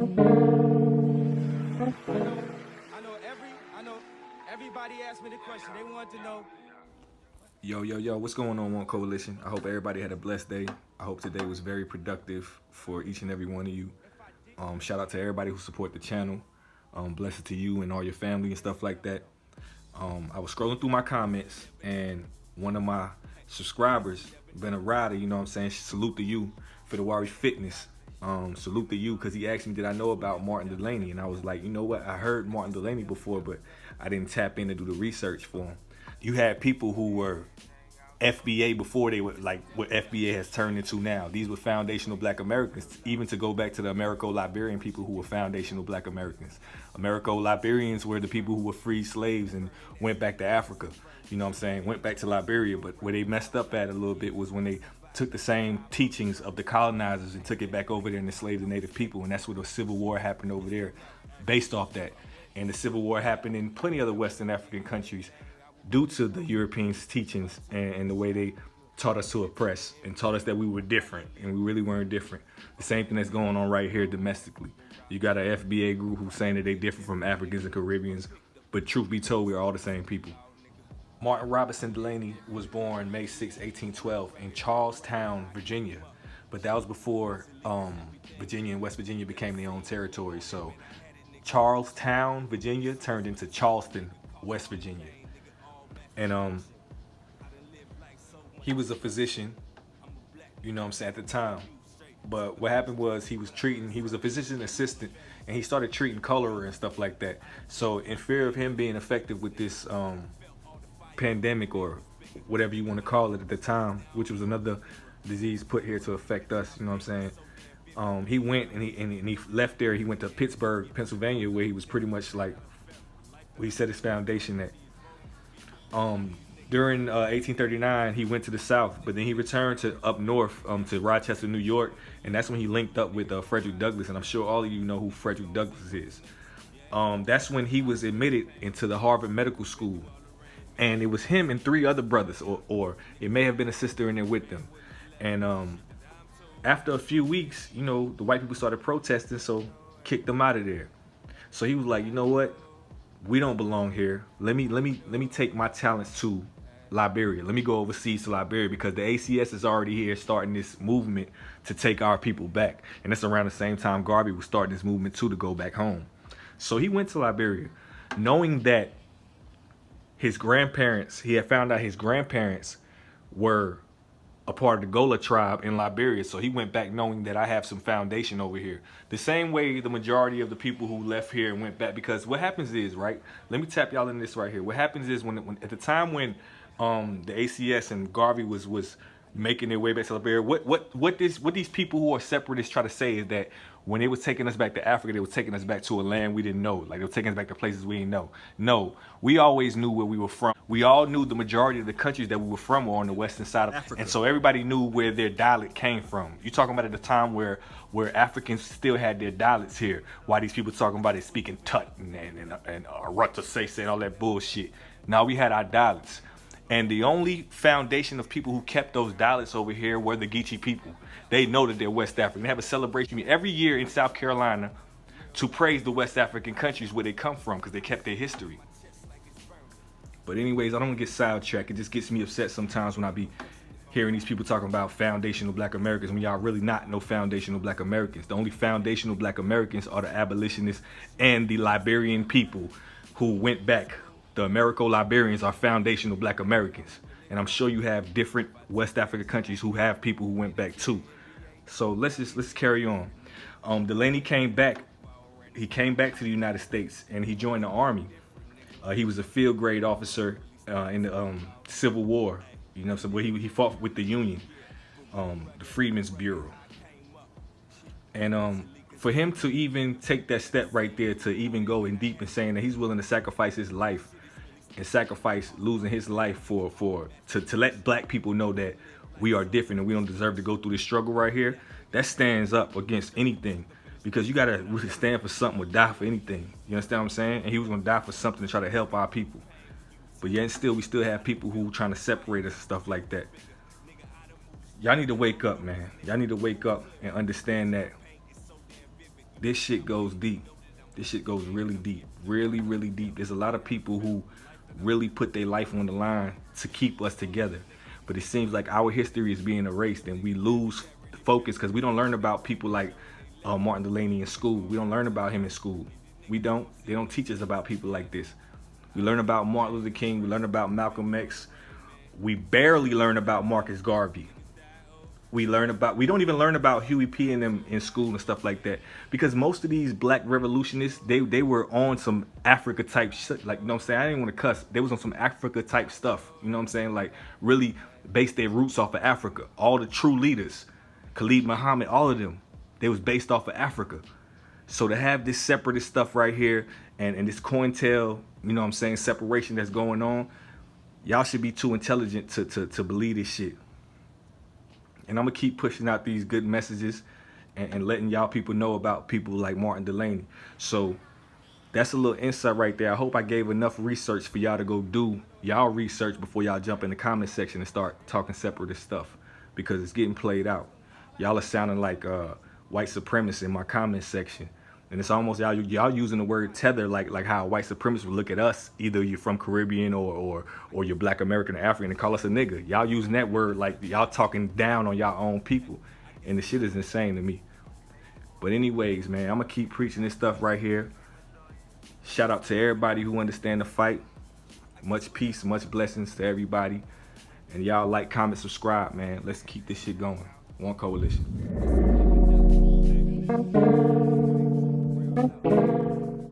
I know everybody asked me the question. They want to know. Yo, what's going on, One Coalition? I hope everybody had a blessed day. I hope today was very productive for each and every one of you. Shout out to everybody who support the channel. Blessings to you and all your family and stuff like that. I was scrolling through my comments and one of my subscribers, been a rider, you know what I'm saying? Salute to you, Fitawari Fitness. Salute to you because he asked me, did I know about Martin Delany? And I was like, you know what? I heard Martin Delany before, but I didn't tap in to do the research for him. You had people who were FBA before they were like what FBA has turned into now. These were foundational Black Americans, even to go back to the Americo-Liberian people who were foundational Black Americans. Americo-Liberians were the people who were freed slaves and went back to Africa. You know what I'm saying? Went back to Liberia, but where they messed up at a little bit was when they took the same teachings of the colonizers and took it back over there and enslaved the native people. And that's where the Civil War happened over there based off that. And the Civil War happened in plenty of the Western African countries due to the Europeans' teachings and the way they taught us to oppress and taught us that we were different, and we really weren't different. The same thing that's going on right here domestically. You got an FBA group who's saying that they different from Africans and Caribbeans, but truth be told, we're all the same people. Martin Robinson Delany was born May 6, 1812 in Charlestown, Virginia, but that was before Virginia and West Virginia became their own territory. So Charlestown, Virginia turned into Charleston, West Virginia. And he was a physician, you know what I'm saying, at the time. But what happened was he was a physician assistant, and he started treating cholera and stuff like that. So in fear of him being affected with this pandemic or whatever you want to call it at the time, which was another disease put here to affect us, you know what I'm saying? He went and he left there. He went to Pittsburgh, Pennsylvania, where he was pretty much like, where he set his foundation at. During 1839, he went to the South, but then he returned to up north to Rochester, New York, and that's when he linked up with Frederick Douglass, and I'm sure all of you know who Frederick Douglass is. That's when he was admitted into the Harvard Medical School, and it was him and three other brothers, or it may have been a sister in there with them. And after a few weeks, you know, the white people started protesting, so kicked them out of there. So he was like, you know what? We don't belong here. Let me take my talents to Liberia. Let me go overseas to Liberia, because the ACS is already here starting this movement to take our people back. And that's around the same time Garvey was starting this movement too, to go back home. So he went to Liberia knowing that he had found out his grandparents were a part of the Gola tribe in Liberia. So he went back knowing that I have some foundation over here. The same way the majority of the people who left here and went back, because what happens is, right, let me tap y'all in this right here. What happens is when at the time when the ACS and Garvey was making their way back to Liberia, what these people who are separatists try to say is that when they was taking us back to Africa, they was taking us back to a land we didn't know. Like, they were taking us back to places we didn't know. No, we always knew where we were from. We all knew the majority of the countries that we were from were on the western side of Africa. And so everybody knew where their dialect came from. You're talking about at the time where Africans still had their dialects here. Why these people talking about it speaking Tut and Arutta Sese and all that bullshit. Now we had our dialects. And the only foundation of people who kept those dialects over here were the Geechee people. They know that they're West African. They have a celebration every year in South Carolina to praise the West African countries where they come from, because they kept their history. But anyways, I don't want to get sidetracked. It just gets me upset sometimes when I be hearing these people talking about foundational Black Americans when y'all really not no foundational Black Americans. The only foundational Black Americans are the abolitionists and the Liberian people who went back. The Americo-Liberians are foundational Black Americans. And I'm sure you have different West African countries who have people who went back too. So let's carry on. Delany came back. He came back to the United States and he joined the Army. He was a field grade officer in the Civil War. You know, so where he fought with the Union, the Freedmen's Bureau. And for him to even take that step right there, to even go in deep and saying that he's willing to sacrifice his life and sacrifice losing his life to let Black people know that we are different and we don't deserve to go through this struggle right here, that stands up against anything. Because you gotta really stand for something or die for anything. You understand what I'm saying? And he was gonna die for something to try to help our people. But yet still, we still have people who trying to separate us and stuff like that. Y'all need to wake up, man. Y'all need to wake up and understand that This shit goes deep. This shit goes really deep. Really, really deep. There's a lot of people who really put their life on the line to keep us together. But it seems like our history is being erased and we lose focus because we don't learn about people like Martin Delany in school. We don't learn about him in school. We don't. They don't teach us about people like this. We learn about Martin Luther King. We learn about Malcolm X. We barely learn about Marcus Garvey. We don't even learn about Huey P. and them in school and stuff like that. Because most of these black revolutionists, they were on some Africa type shit. Like, you know what I'm saying? I didn't want to cuss. They was on some Africa type stuff. You know what I'm saying? Like, really based their roots off of Africa. All the true leaders, Khalid Muhammad, all of them, they was based off of Africa. So to have this separatist stuff right here and this COINTEL, you know what I'm saying, separation that's going on, y'all should be too intelligent to believe this shit. And I'm going to keep pushing out these good messages and letting y'all people know about people like Martin Delany. So that's a little insight right there. I hope I gave enough research for y'all to go do y'all research before y'all jump in the comment section and start talking separatist stuff, because it's getting played out. Y'all are sounding like white supremacists in my comment section. And it's almost y'all using the word tether like how white supremacists would look at us. Either you're from Caribbean or you're black American or African and call us a nigga. Y'all using that word like y'all talking down on y'all own people. And the shit is insane to me. But anyways, man, I'm going to keep preaching this stuff right here. Shout out to everybody who understand the fight. Much peace, much blessings to everybody. And y'all like, comment, subscribe, man. Let's keep this shit going. One coalition.